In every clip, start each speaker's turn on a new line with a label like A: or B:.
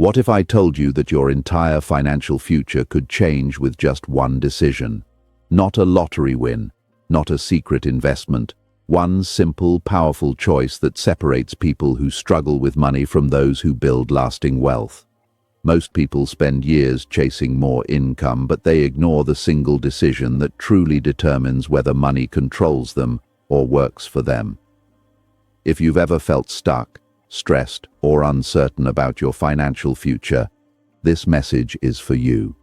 A: What if I told you that your entire financial future could change with just one decision? Not a lottery win, not a secret investment. One simple, powerful choice that separates people who struggle with money from those who build lasting wealth. Most people spend years chasing more income, but they ignore the single decision that truly determines whether money controls them or works for them. If you've ever felt stuck, stressed, or uncertain about your financial future, this message is for you.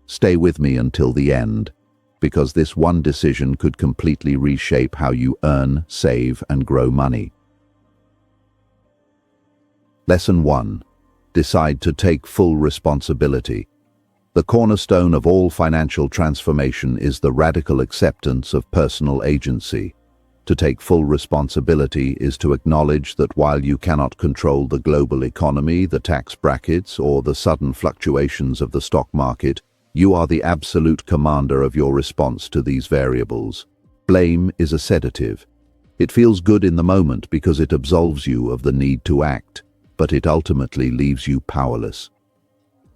A: Stay with me until the end, because this one decision could completely reshape how you earn, save, and grow money. Lesson 1. Decide to take full responsibility. The cornerstone of all financial transformation is the radical acceptance of personal agency. To take full responsibility is to acknowledge that while you cannot control the global economy, the tax brackets, or the sudden fluctuations of the stock market, you are the absolute commander of your response to these variables. Blame is a sedative. It feels good in the moment because it absolves you of the need to act, but it ultimately leaves you powerless.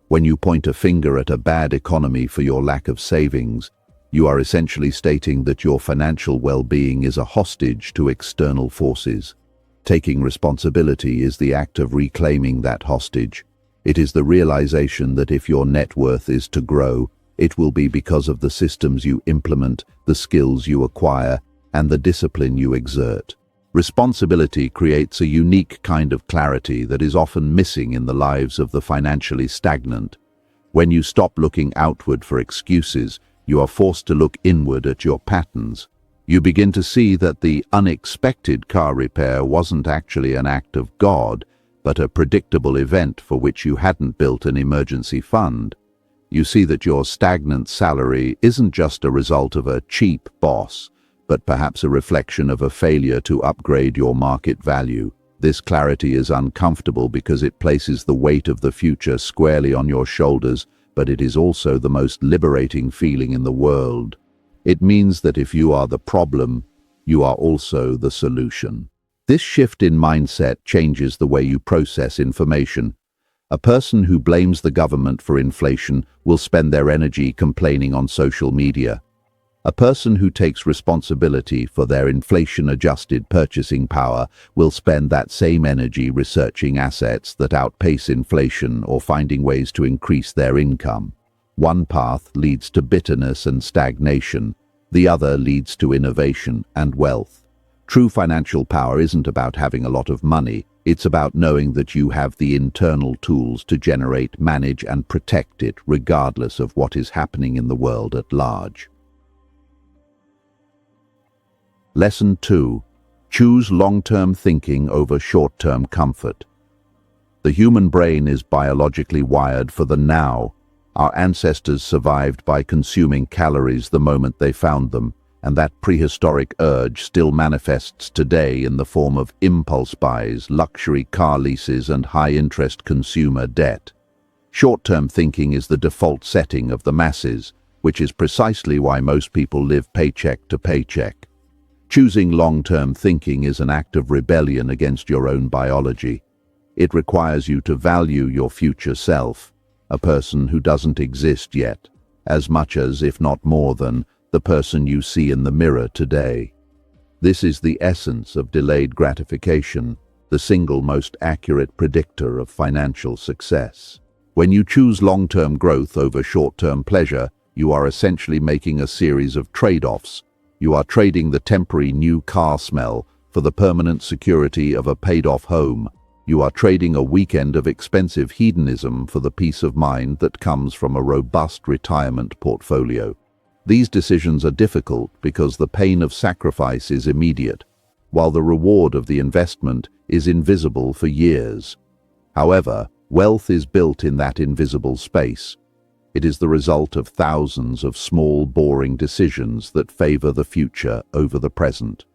A: When you point a finger at a bad economy for your lack of savings, you are essentially stating that your financial well-being is a hostage to external forces. Taking responsibility is the act of reclaiming that hostage. It is the realization that if your net worth is to grow, it will be because of the systems you implement, the skills you acquire, and the discipline you exert. Responsibility creates a unique kind of clarity that is often missing in the lives of the financially stagnant. When you stop looking outward for excuses, you are forced to look inward at your patterns. You begin to see that the unexpected car repair wasn't actually an act of God, but a predictable event for which you hadn't built an emergency fund. You see that your stagnant salary isn't just a result of a cheap boss, but perhaps a reflection of a failure to upgrade your market value. This clarity is uncomfortable because it places the weight of the future squarely on your shoulders, but it is also the most liberating feeling in the world. It means that if you are the problem, you are also the solution. This shift in mindset changes the way you process information. A person who blames the government for inflation will spend their energy complaining on social media. A person who takes responsibility for their inflation-adjusted purchasing power will spend that same energy researching assets that outpace inflation or finding ways to increase their income. One path leads to bitterness and stagnation. The other leads to innovation and wealth. True financial power isn't about having a lot of money. It's about knowing that you have the internal tools to generate, manage, and protect it regardless of what is happening in the world at large. Lesson 2. Choose long-term thinking over short-term comfort. The human brain is biologically wired for the now. Our ancestors survived by consuming calories the moment they found them, and that prehistoric urge still manifests today in the form of impulse buys, luxury car leases, and high-interest consumer debt. Short-term thinking is the default setting of the masses, which is precisely why most people live paycheck to paycheck. Choosing long-term thinking is an act of rebellion against your own biology. It requires you to value your future self, a person who doesn't exist yet, as much as, if not more than, the person you see in the mirror today. This is the essence of delayed gratification, the single most accurate predictor of financial success. When you choose long-term growth over short-term pleasure, you are essentially making a series of trade-offs. You are trading the temporary new car smell for the permanent security of a paid-off home. You are trading a weekend of expensive hedonism for the peace of mind that comes from a robust retirement portfolio. These decisions are difficult because the pain of sacrifice is immediate, while the reward of the investment is invisible for years. However, wealth is built in that invisible space. It is the result of thousands of small, boring decisions that favor the future over the present.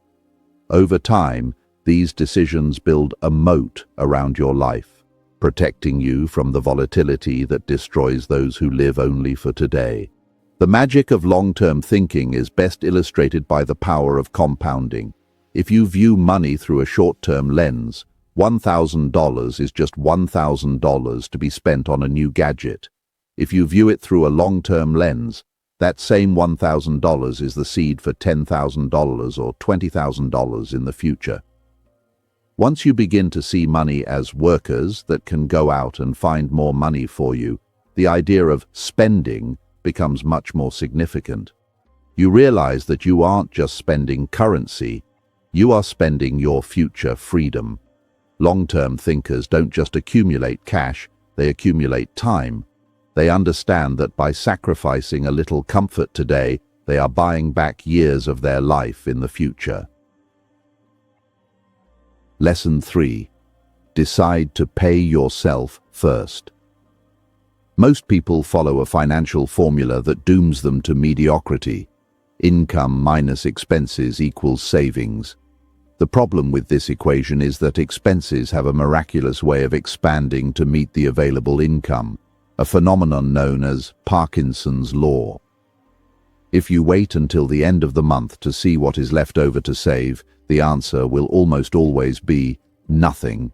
A: Over time, these decisions build a moat around your life, protecting you from the volatility that destroys those who live only for today. The magic of long-term thinking is best illustrated by the power of compounding. If you view money through a short-term lens, $1,000 is just $1,000 to be spent on a new gadget. If you view it through a long-term lens, that same $1,000 is the seed for $10,000 or $20,000 in the future. Once you begin to see money as workers that can go out and find more money for you, the idea of spending becomes much more significant. You realize that you aren't just spending currency, you are spending your future freedom. Long-term thinkers don't just accumulate cash, they accumulate time. They understand that by sacrificing a little comfort today, they are buying back years of their life in the future. Lesson 3. Decide to pay yourself first. Most people follow a financial formula that dooms them to mediocrity. Income minus expenses equals savings. The problem with this equation is that expenses have a miraculous way of expanding to meet the available income, a phenomenon known as Parkinson's law. If you wait until the end of the month to see what is left over to save, the answer will almost always be nothing.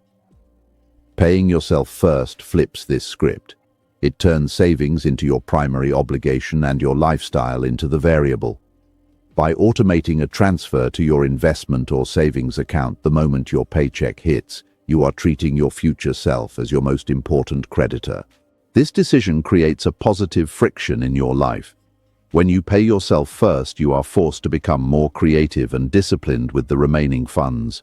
A: Paying yourself first flips this script. It turns savings into your primary obligation and your lifestyle into the variable. By automating a transfer to your investment or savings account the moment your paycheck hits, you are treating your future self as your most important creditor. This decision creates a positive friction in your life. When you pay yourself first, you are forced to become more creative and disciplined with the remaining funds.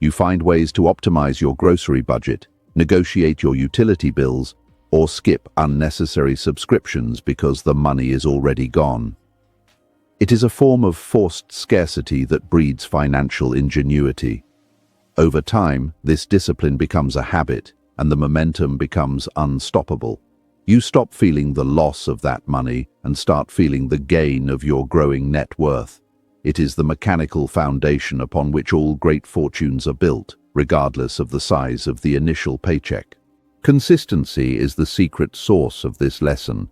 A: You find ways to optimize your grocery budget, negotiate your utility bills, or skip unnecessary subscriptions because the money is already gone. It is a form of forced scarcity that breeds financial ingenuity. Over time, this discipline becomes a habit, and the momentum becomes unstoppable. You stop feeling the loss of that money and start feeling the gain of your growing net worth. It is the mechanical foundation upon which all great fortunes are built, regardless of the size of the initial paycheck. Consistency is the secret sauce of this lesson.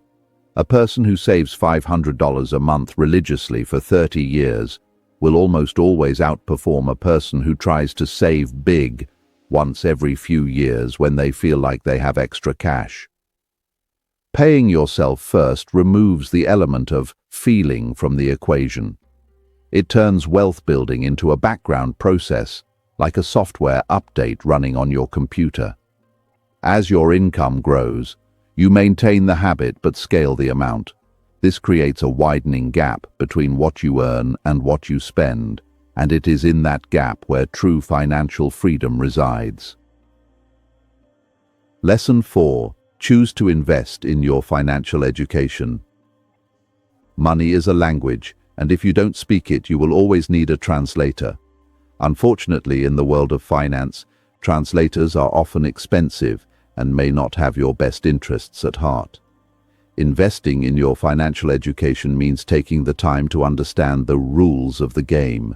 A: A person who saves $500 a month religiously for 30 years will almost always outperform a person who tries to save big once every few years when they feel like they have extra cash. Paying yourself first removes the element of feeling from the equation. It turns wealth building into a background process, like a software update running on your computer. As your income grows, you maintain the habit but scale the amount. This creates a widening gap between what you earn and what you spend, and it is in that gap where true financial freedom resides. Lesson 4. Choose to invest in your financial education. Money is a language, and if you don't speak it, you will always need a translator. Unfortunately, in the world of finance, translators are often expensive and may not have your best interests at heart. Investing in your financial education means taking the time to understand the rules of the game.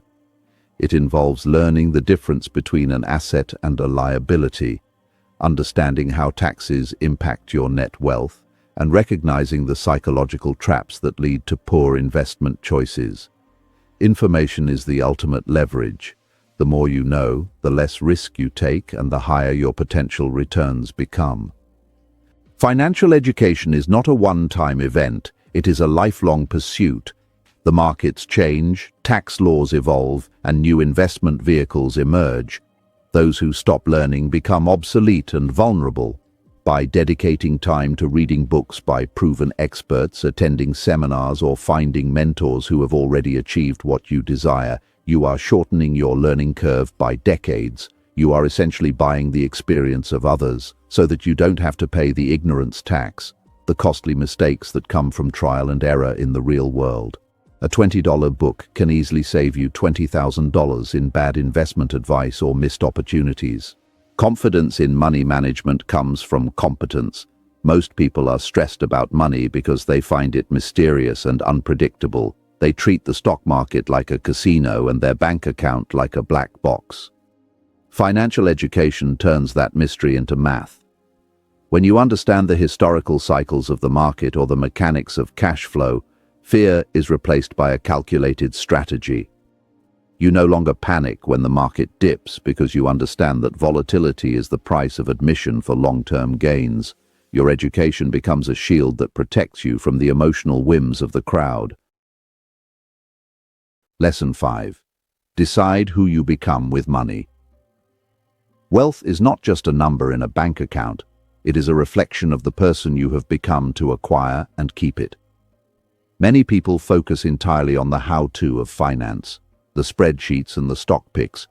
A: It involves learning the difference between an asset and a liability, understanding how taxes impact your net wealth, and recognizing the psychological traps that lead to poor investment choices. Information is the ultimate leverage. The more you know, the less risk you take and the higher your potential returns become. Financial education is not a one-time event, it is a lifelong pursuit. The markets change, tax laws evolve, and new investment vehicles emerge. Those who stop learning become obsolete and vulnerable. By dedicating time to reading books by proven experts, attending seminars, or finding mentors who have already achieved what you desire, you are shortening your learning curve by decades. You are essentially buying the experience of others, so that you don't have to pay the ignorance tax, the costly mistakes that come from trial and error in the real world. A $20 book can easily save you $20,000 in bad investment advice or missed opportunities. Confidence in money management comes from competence. Most people are stressed about money because they find it mysterious and unpredictable. They treat the stock market like a casino and their bank account like a black box. Financial education turns that mystery into math. When you understand the historical cycles of the market or the mechanics of cash flow, fear is replaced by a calculated strategy. You no longer panic when the market dips because you understand that volatility is the price of admission for long-term gains. Your education becomes a shield that protects you from the emotional whims of the crowd. Lesson 5. Decide who you become with money. Wealth is not just a number in a bank account. It is a reflection of the person you have become to acquire and keep it. Many people focus entirely on the how-to of finance, the spreadsheets and the stock picks,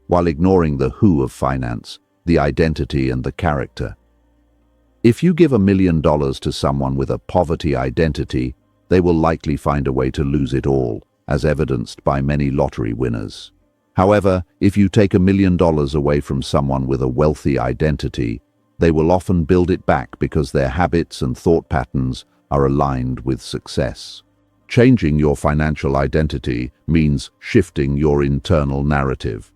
A: while ignoring the who of finance, the identity and the character. If you give $1 million to someone with a poverty identity, they will likely find a way to lose it all, as evidenced by many lottery winners. However, if you take $1 million away from someone with a wealthy identity, they will often build it back because their habits and thought patterns are aligned with success. Changing your financial identity means shifting your internal narrative.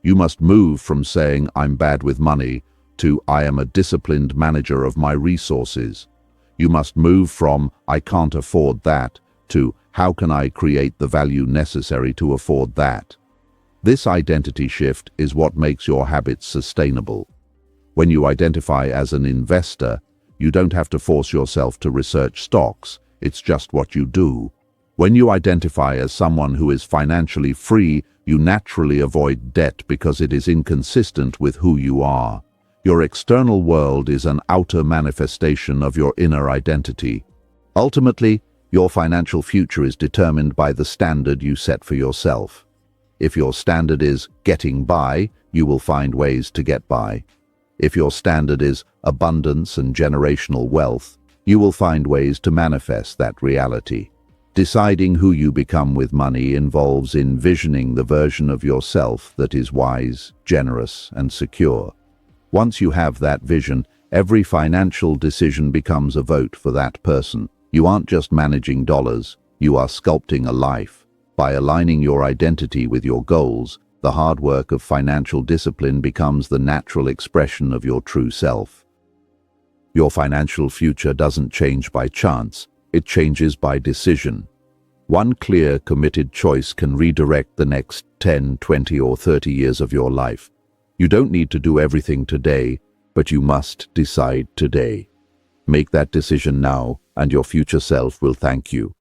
A: You must move from saying, "I'm bad with money," to "I am a disciplined manager of my resources." You must move from "I can't afford that" to "How can I create the value necessary to afford that?" This identity shift is what makes your habits sustainable. When you identify as an investor, you don't have to force yourself to research stocks. It's just what you do. When you identify as someone who is financially free, you naturally avoid debt because it is inconsistent with who you are. Your external world is an outer manifestation of your inner identity. Ultimately, your financial future is determined by the standard you set for yourself. If your standard is getting by, you will find ways to get by. If your standard is abundance and generational wealth, you will find ways to manifest that reality. Deciding who you become with money involves envisioning the version of yourself that is wise, generous, and secure. Once you have that vision, every financial decision becomes a vote for that person. You aren't just managing dollars, you are sculpting a life. By aligning your identity with your goals, the hard work of financial discipline becomes the natural expression of your true self. Your financial future doesn't change by chance, it changes by decision. One clear, committed choice can redirect the next 10, 20, or 30 years of your life. You don't need to do everything today, but you must decide today. Make that decision now, and your future self will thank you.